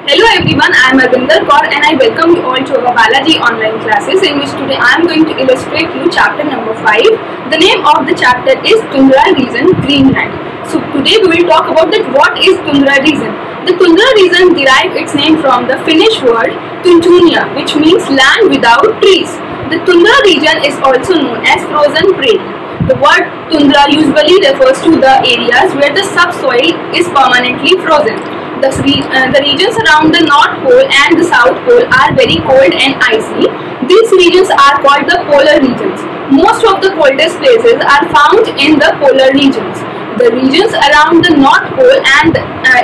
Hello everyone, I am Arvinder Kaur and I welcome you all to our biology online classes in which today I am going to illustrate you chapter number 5. The name of the chapter is Tundra Region, Greenland. So today we will talk about that what is Tundra Region. The Tundra region derives its name from the Finnish word Tuntunia, which means land without trees. The Tundra region is also known as frozen prairie. The word tundra usually refers to the areas where the subsoil is permanently frozen. The regions around the North Pole and the South Pole are very cold and icy. These regions are called the polar regions. Most of the coldest places are found in the polar regions. The regions around the North Pole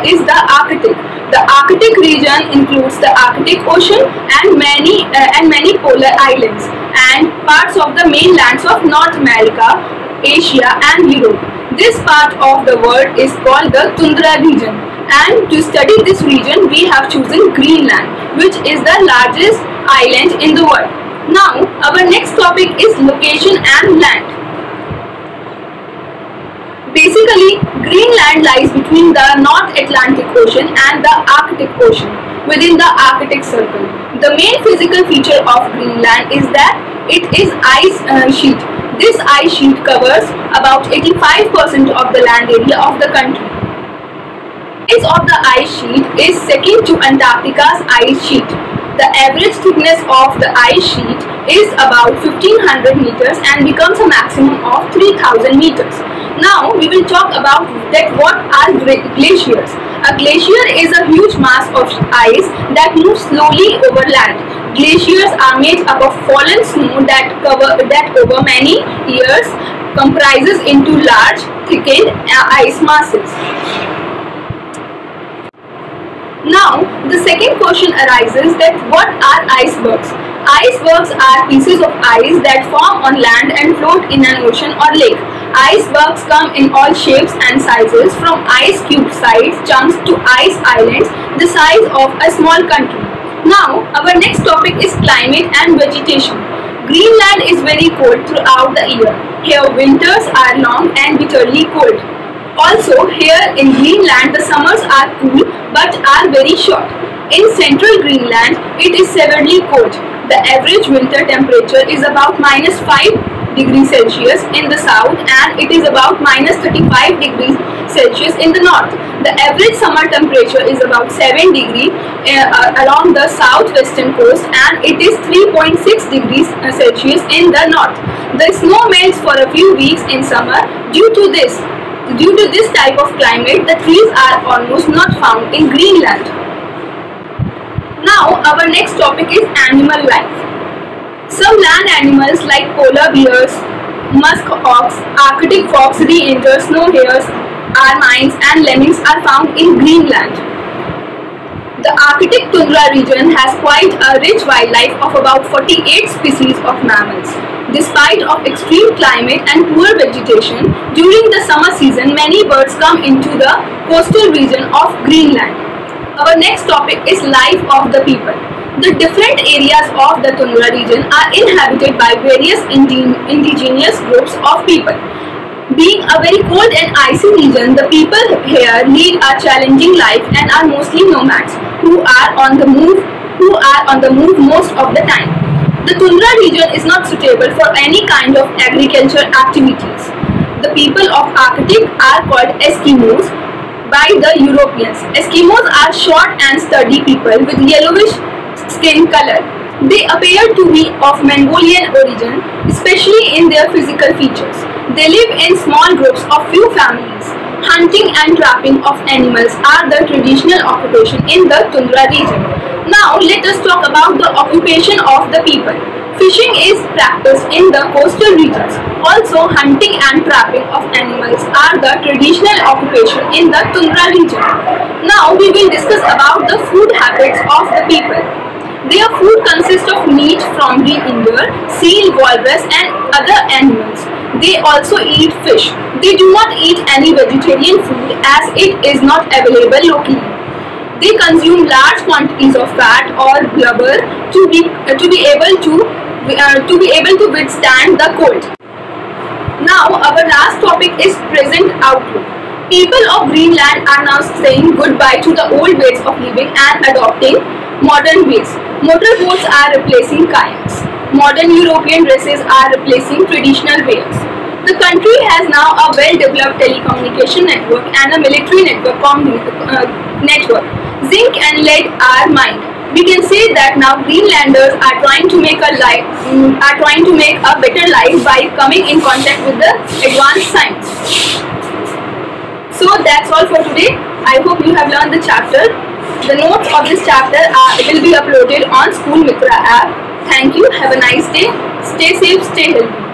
is the Arctic. The Arctic region includes the Arctic Ocean and many polar islands and parts of the mainlands of North America, Asia and Europe. This part of the world is called the Tundra region. And to study this region, we have chosen Greenland, which is the largest island in the world. Now, our next topic is location and land. Basically, Greenland lies between the North Atlantic Ocean and the Arctic Ocean, within the Arctic Circle. The main physical feature of Greenland is that it is ice sheet. This ice sheet covers about 85% of the land area of the country. The size of the ice sheet is second to Antarctica's ice sheet. The average thickness of the ice sheet is about 1500 meters and becomes a maximum of 3000 meters. Now we will talk about that what are glaciers. A glacier is a huge mass of ice that moves slowly over land. Glaciers are made up of fallen snow that over many years comprises into large thickened ice masses. Now, the second question arises that what are icebergs? Icebergs are pieces of ice that form on land and float in an ocean or lake. Icebergs come in all shapes and sizes, from ice cube sized chunks to ice islands the size of a small country. Now, our next topic is climate and vegetation. Greenland is very cold throughout the year. Here winters are long and bitterly cold. Also, here in Greenland, the summers are cool but are very short. In central Greenland, it is severely cold. The average winter temperature is about -5 degrees Celsius in the south and it is about -35 degrees Celsius in the north. The average summer temperature is about 7 degrees along the southwestern coast and it is 3.6 degrees Celsius in the north. The snow melts for a few weeks in summer. Due to this type of climate, the trees are almost not found in Greenland. Now, our next topic is animal life. Some land animals like polar bears, musk ox, Arctic fox, reindeer, snow hares, ermines and lemmings are found in Greenland. The Arctic tundra region has quite a rich wildlife of about 48 species of mammals. Despite of extreme climate and poor vegetation, during the summer season, many birds come into the coastal region of Greenland. Our next topic is life of the people. The different areas of the tundra region are inhabited by various indigenous groups of people. Being a very cold and icy region, the people here lead a challenging life and are mostly nomads who are on the move most of the time. The tundra region is not suitable for any kind of agricultural activities. The people of Arctic are called Eskimos by the Europeans. Eskimos are short and sturdy people with yellowish skin color. They appear to be of Mongolian origin, especially in their physical features. They live in small groups of few families. Hunting and trapping of animals are the traditional occupation in the tundra region. Now, let us talk about the occupation of the people. Fishing is practiced in the coastal regions. Also, hunting and trapping of animals are the traditional occupation in the tundra region. Now, we will discuss about the food habits of the people. Their food consists of meat from reindeer, seal, walrus and other animals. They also eat fish. They do not eat any vegetarian food as it is not available locally. They consume large quantities of fat or blubber to be able to withstand the cold. Now, our last topic is present outlook. People of Greenland are now saying goodbye to the old ways of living and adopting modern ways. Motorboats are replacing kayaks. Modern European races are replacing traditional ways. The country has now a well-developed telecommunication network and a military network. Zinc and lead are mined. We can say that now Greenlanders are trying to make a better life by coming in contact with the advanced science. So that's all for today. I hope you have learned the chapter. The notes of this chapter will be uploaded on School Mitra app. Thank you. Have a nice day. Stay safe. Stay healthy.